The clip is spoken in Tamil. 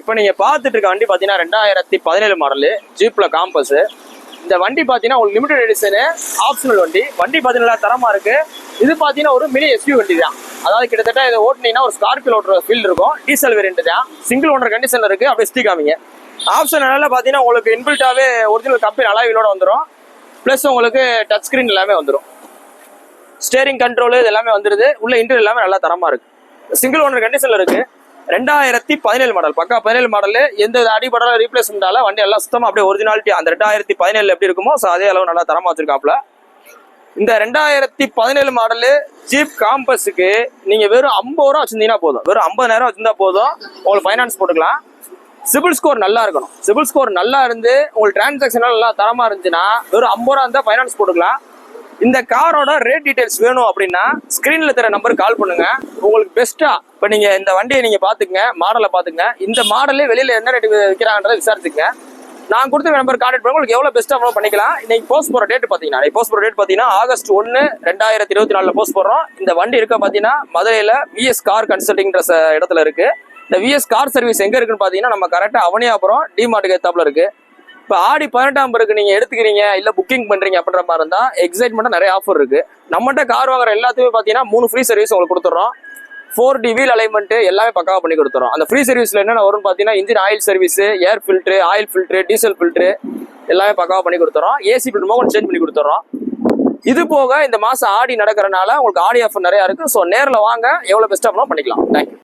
இப்போ நீங்கள் பார்த்துட்டு இருக்க வண்டி பார்த்தீங்கன்னா 2017 மாடலு ஜீப்ல காம்பஸ். இந்த வண்டி பார்த்தீங்கன்னா உங்களுக்கு லிமிடெட் எடிஷனு, ஆப்ஷனல் வண்டி. வண்டி பார்த்தீங்கன்னா தரமாக இருக்கு. இது பார்த்தீங்கன்னா ஒரு மினி எஸ்யூ வண்டி தான். அதாவது கிட்டத்தட்ட இதை ஓட்டினீங்கன்னா ஒரு ஸ்கார்பியோ ஓட்டுற ஃபீல் இருக்கும். டீசல் வேரியன்ட் தான், சிங்கிள் ஓனர் கண்டிஷனில் இருக்கு. அப்படியே ஸ்டீ காமிங்க. ஆப்ஷன் நல்லா பார்த்தீங்கன்னா உங்களுக்கு இன்பில்ட்டாவே ஒரிஜினல் கம்பெனி அலாய்விலோட வந்துடும். ப்ளஸ் உங்களுக்கு டச் ஸ்க்ரீன் எல்லாமே வந்துடும். ஸ்டேரிங் கண்ட்ரோல் இது எல்லாமே வந்துடுது. உள்ள இன்டீரியர் எல்லாமே நல்லா தரமாக இருக்கு. சிங்கிள் ஓனர் கண்டிஷனில் இருக்கு. 2017 மாடல், பக்கா 17 மாடல். எந்த அடிபடல ரீப்ளேஸ்மெண்டால வண்டி எல்லாம் சுத்தமாக அப்படியே ஒரிஜினாலிட்டி அந்த 2017 எப்படி இருக்குமோ அதே அளவு நல்லா தரமாக வச்சிருக்காப்ல. இந்த 2017 மாடலு ஜீப் காம்பஸுக்கு நீங்கள் வெறும் 50 ரூபா வச்சிருந்தீங்கன்னா போதும். வெறும் 50,000 வச்சிருந்தா போதும். உங்களுக்கு ஃபைனான்ஸ் போட்டுக்கலாம். சிபில் ஸ்கோர் நல்லா இருக்கணும். சிபில் ஸ்கோர் நல்லா இருந்து உங்களுக்கு டிரான்சாக்ஷன் நல்லா தரமாக இருந்துச்சுன்னா வெறும் 50 ரூபா இருந்தால் ஃபைனான்ஸ் போட்டுக்கலாம். இந்த காரோட ரேட் டீடைல்ஸ் வேணும் அப்படின்னா ஸ்க்ரீனில் தர நம்பருக்கு கால் பண்ணுங்க. உங்களுக்கு பெஸ்ட்டாக இப்போ நீங்கள் இந்த வண்டியை நீங்கள் பார்த்துக்குங்க, மாடலை பார்த்துங்க. இந்த மாடலே வெளியில் என்ன ரேட்டு விற்கிறாங்கன்றதை விசாரிச்சுங்க. நான் கொடுத்த நம்பர் கான்டெக்ட் பண்ணி உங்களுக்கு எவ்வளோ பெஸ்ட்டாக பண்ணிக்கலாம். இன்னைக்கு போஸ்ட் போகிற டேட் பார்த்தீங்கன்னா ஆகஸ்ட் 1, 2024 போஸ்ட் போடுறோம். இந்த வண்டி இருக்க பார்த்தீங்கன்னா மதுரையில் விஎஸ் கார் கன்சல்டிங்ன்ற இடத்துல இருக்கு. இந்த விஎஸ் கார் சர்வீஸ் எங்கே இருக்குன்னு பார்த்தீங்கன்னா நம்ம கரெக்டாக அவனியாபுரம் டிமார்ட்டுக்கு ஏத்தாப்புல இருக்கு. இப்போ ஆடி 18ஆம் பிறகு நீங்கள் எடுத்துக்கிறீங்க இல்லை புக்கிங் பண்ணுறீங்க அப்படின்ற மாதிரி இருந்தால் எக்ஸைட்மெண்ட்டாக நிறைய ஆஃபர் இருக்குது. நம்மகிட்ட கார் வாங்குற எல்லாத்தையுமே பார்த்தீங்கன்னா 3 ஃப்ரீ சர்வீஸ் உங்களுக்கு கொடுத்துட்றோம். 4D வீல் அலைன்மெண்ட் எல்லாமே பக்காவாக பண்ணி கொடுத்துறோம். அந்த ஃப்ரீ சர்வீஸில் என்னென்ன வரும்னு பார்த்தீங்கன்னா இன்ஜின் ஆயில் சர்வீஸ், ஏர் filter, oil filter, diesel filter எல்லாமே பக்காவாக பண்ணி கொடுத்துறோம். ஏசி ஃபில்ட்ரு கொஞ்சம் சேஞ்ச் பண்ணி கொடுத்துட்றோம். இது போக இந்த மாதம் ஆடி நடக்கிறனால உங்களுக்கு ஆடி ஆஃபர் நிறையா இருக்குது. ஸோ நேரில் வாங்க, எவ்வளோ பெஸ்ட்டாக பண்ணிக்கலாம். தேங்க்யூ.